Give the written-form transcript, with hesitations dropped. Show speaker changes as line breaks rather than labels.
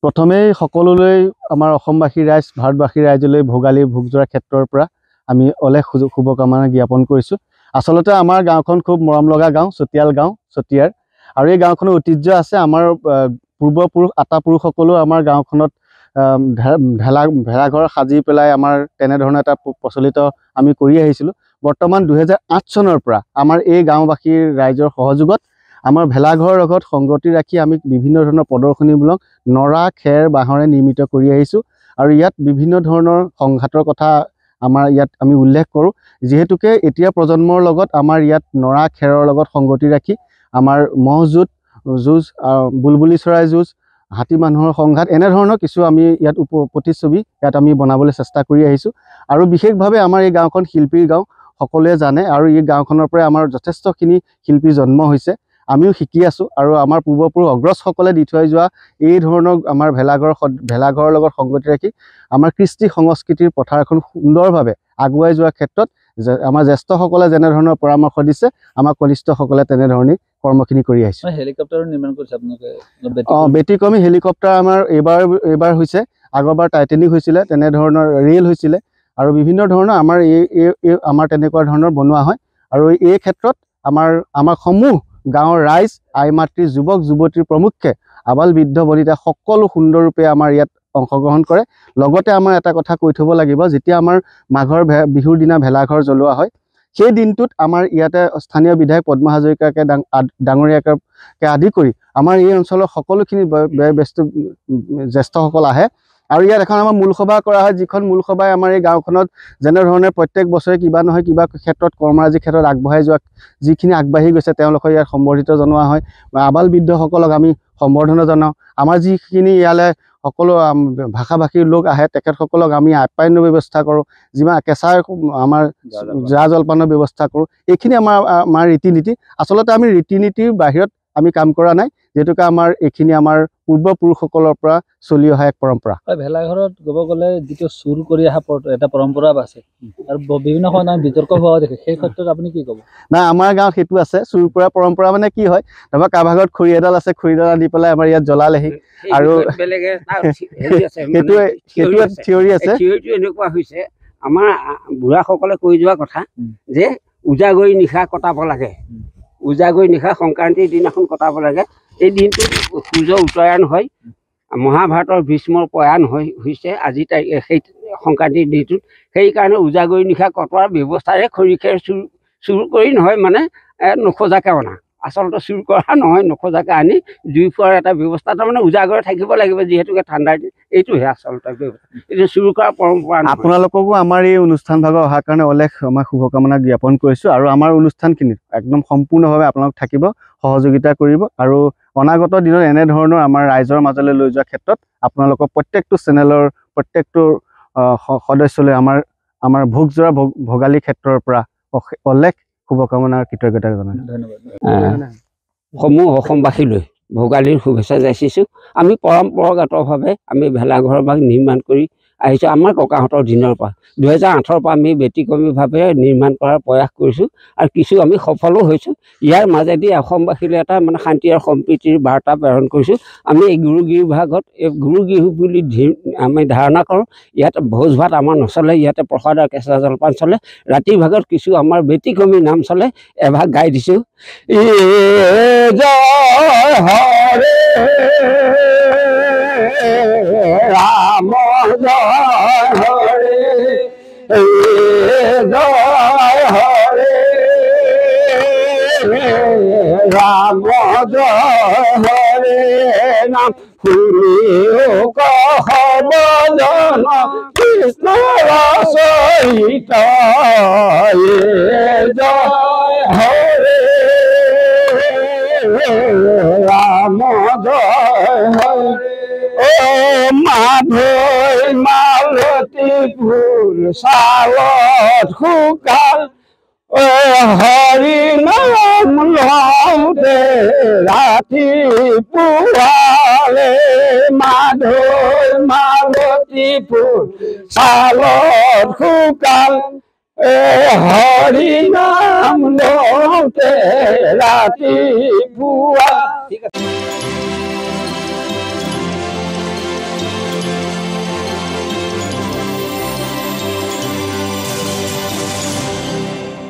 প্ৰথমেই সকলোলৈ আমাৰ অসমবাসী ৰাইজ ভাৰতবাসী ৰাইজলৈ ভোগালী ভোগজোৰা ক্ষেত্ৰৰ পৰা আমি অলেখ শুভকামনা জ্ঞাপন কৰিছোঁ। আচলতে আমাৰ গাঁওখন খুব মৰম লগা গাঁও, চতিয়াল গাঁও, চতিয়াৰ। আৰু এই গাঁওখনৰ ঐতিহ্য আছে। আমাৰ পূৰ্বপুৰুষ আটাপুৰুষসকলেও আমাৰ গাঁওখনত ভেলাঘৰ সাজি পেলাই আমাৰ তেনেধৰণৰ এটা প্ৰচলিত আমি কৰি আহিছিলোঁ। বৰ্তমান 2008 চনৰ পৰা আমাৰ এই গাঁওবাসীৰ ৰাইজৰ সহযোগত আমাৰ ভেলাঘৰৰ লগত সংগতি ৰাখি আমি বিভিন্ন ধৰণৰ প্ৰদৰ্শনীমূলক নৰা খেৰ বাঁহৰে নিৰ্মিত কৰি আহিছোঁ। আৰু ইয়াত বিভিন্ন ধৰণৰ সংঘাতৰ কথা আমাৰ ইয়াত আমি উল্লেখ কৰোঁ, যিহেতুকে এতিয়া প্ৰজন্মৰ লগত আমাৰ ইয়াত নৰা খেৰৰ লগত সংগতি ৰাখি আমাৰ মহ যুঁজ, বুলবুলি চৰাই যুঁজ, হাতী মানুহৰ সংঘাত, এনেধৰণৰ কিছু আমি ইয়াত প্ৰতিচ্ছবি ইয়াত আমি বনাবলৈ চেষ্টা কৰি আহিছোঁ। আৰু বিশেষভাৱে আমাৰ এই গাঁওখন শিল্পীৰ গাঁও, সকলোৱে জানে। আৰু এই গাঁওখনৰ পৰাই আমাৰ যথেষ্টখিনি শিল্পী জন্ম হৈছে, আমিও শিকি আছোঁ। আৰু আমাৰ পূৰ্বপুৰুষ অগ্ৰজসকলে দি থৈ যোৱা এই ধৰণৰ আমাৰ ভেলাঘৰৰ লগত সংগতি ৰাখি আমাৰ কৃষ্টি সংস্কৃতিৰ পথাৰখন সুন্দৰভাৱে আগুৱাই যোৱাৰ ক্ষেত্ৰত আমাৰ জ্যেষ্ঠসকলে যেনেধৰণৰ পৰামৰ্শ দিছে, আমাৰ কনিষ্ঠসকলে তেনেধৰণেই কৰ্মখিনি কৰি আহিছে।
হেলিকপ্টাৰো নিৰ্মাণ কৰিছে আপোনালোকে?
ব্যতিক্ৰমী হেলিকপ্টাৰ আমাৰ এইবাৰ হৈছে, আগৰবাৰ টাইটেনিক হৈছিলে, তেনেধৰণৰ ৰেল হৈছিলে। আৰু বিভিন্ন ধৰণৰ আমাৰ আমাৰ তেনেকুৱা ধৰণৰ বনোৱা হয়। আৰু এই ক্ষেত্ৰত আমাৰ সমূহ গাঁৱৰ ৰাইজ, আই মাতৃ, যুৱক যুৱতীৰ প্ৰমুখ্যে আবাল বৃদ্ধ বনিতা সকলো সুন্দৰৰূপে আমাৰ ইয়াত অংশগ্ৰহণ কৰে। লগতে আমাৰ এটা কথা কৈ থ'ব লাগিব, যেতিয়া আমাৰ মাঘৰ বিহুৰ দিনা ভেলাঘৰ জ্বলোৱা হয়, সেই দিনটোত আমাৰ ইয়াতে স্থানীয় বিধায়ক পদ্ম হাজৰিকাকে ডাঙৰীয়াকে আদি কৰি আমাৰ এই অঞ্চলৰ সকলোখিনি ব্যস্ত জ্যেষ্ঠসকল আহে। আৰু ইয়াত এখন আমাৰ মূল সভা কৰা হয়, যিখন মূল সভাই আমাৰ এই গাঁওখনত যেনেধৰণে প্ৰত্যেক বছৰে কিবা নহয় কিবা ক্ষেত্ৰত কৰ্মৰাজিৰ ক্ষেত্ৰত আগবঢ়াই যোৱা যিখিনি আগবাঢ়ি গৈছে তেওঁলোকক ইয়াত সম্বৰ্ধিত জনোৱা হয়। আবাল বৃদ্ধসকলক আমি সম্বৰ্ধনা জনাওঁ। আমাৰ যিখিনি ইয়ালৈ সকলো ভাষা ভাষীৰ লোক আহে তেখেতসকলক আমি আপ্যায়নৰ ব্যৱস্থা কৰোঁ, যিমান কেঁচা আমাৰ জা জলপানৰ ব্যৱস্থা কৰোঁ। এইখিনি আমাৰ ৰীতি নীতি। আচলতে আমি ৰীতি নীতিৰ বাহিৰত আমি কাম কৰা নাই, যিহেতুকে আমাৰ এইখিনি আমাৰ পূৰ্বপুৰুষসকলৰ পৰা চলি অহা এক পৰম্পৰা।
ভেলাঘৰত ক'ব গ'লে যিটো চুৰ কৰি অহা এটা পৰম্পৰা আছে আৰু বিভিন্ন সময়ত আমি বিতৰ্ক হোৱা দেখে, সেই ক্ষেত্ৰত আপুনি কি ক'ব?
নাই, আমাৰ গাঁৱত সেইটো আছে। চুৰ কৰা পৰম্পৰা মানে কি হয়, তাৰপৰা কাৰোবাৰ ঘৰত খৰি এডাল আছে, খৰিডাল আনি পেলাই আমাৰ ইয়াত জ্বলালেহি। আৰু সেইটো থিয়ৰি আছে।
থিয়ৰিটো এনেকুৱা হৈছে, আমাৰ বুঢ়াসকলে কৈ যোৱা কথা যে উজাগৰি নিশা কটাব লাগে, উজাগৰি নিশা সংক্ৰান্তিৰ দিনাখন কটাব লাগে। এই দিনটো সূৰ্য উত্তৰায়ণ হয়, মহাভাৰতৰ ভীষ্মৰ প্ৰয়াণ হৈছে আজি সেই সংক্ৰান্তিৰ দিনটোত। সেইকাৰণে উজাগৰি নিশা কটোৱাৰ ব্যৱস্থাৰে খৰি খেৰ চুৰ কৰি নহয়, মানে নোখোজাকৈ অনা। আচলতে চুৰ কৰা নহয়, নোখোজাকৈ আনি জুই ফুৱাৰ এটা ব্যৱস্থা। তাৰমানে উজাগৰে থাকিব লাগিব, যিহেতুকে ঠাণ্ডাৰ দিন। এইটোহে আচলতে ব্যৱস্থা, এইটো চুৰ কৰাৰ পৰম্পৰা।
আপোনালোককো আমাৰ এই অনুষ্ঠান ভাগত অহাৰ কাৰণে অলেখ আমাৰ শুভকামনা জ্ঞাপন কৰিছোঁ। আৰু আমাৰ অনুষ্ঠানখিনিত একদম সম্পূৰ্ণভাৱে আপোনালোক থাকিব, সহযোগিতা কৰিব। আৰু অনাগত দিনত এনেধৰণৰ আমাৰ ৰাইজৰ মাজলৈ লৈ যোৱাৰ ক্ষেত্ৰত আপোনালোকৰ প্ৰত্যেকটো চেনেলৰ প্ৰত্যেকটো সদস্যলৈ আমাৰ ভোগজোৰা ভোগালী ক্ষেত্ৰৰ পৰা অলেখ শুভকামনা কৃতজ্ঞতা জনাইছোঁ।
ধন্যবাদ।
সমূহ অসমবাসীলৈ ভোগালীৰ শুভেচ্ছা যাচিছোঁ। আমি পৰম্পৰাগতভাৱে আমি ভেলাঘৰ ভাগ নিৰ্মাণ কৰি আহিছোঁ আমাৰ ককাহঁতৰ দিনৰ পৰা। 2008 পৰা আমি ব্যতিক্ৰমীভাৱে নিৰ্মাণ কৰাৰ প্ৰয়াস কৰিছোঁ আৰু কিছু আমি সফলো হৈছোঁ। ইয়াৰ মাজেদি অসমবাসীলৈ এটা মানে শান্তি আৰু সম্প্ৰীতিৰ বাৰ্তা প্ৰেৰণ কৰিছোঁ। আমি এই গুৰুগিৰি ভাগত এই গুৰুগিৰি বুলি আমি ধাৰণা কৰোঁ। ইয়াত ভোজ ভাত আমাৰ নচলে, ইয়াতে প্ৰসাদ আৰু কেঁচা জলপান চলে। ৰাতিৰ ভাগত কিছু আমাৰ ব্যতিক্ৰমী নাম চলে, এভাগ গাই দিছোঁ। জয় হৰে ৰাম, জয় হৰে জয় হৰে ৰাম, জয় হৰে নাম শুনিও কহবজন কৃষ্ণ সহিত জয় হৰে ৰাম, জয় হৰে। ও মাধৈ মালতী ফুল চালত শুকাল, হৰি নাম লওঁতে ৰাতি পুৱালে। মাধৈ মালতী ফুল চালত শুকাল, হৰি নাম লওঁতে ৰাতি পুৱা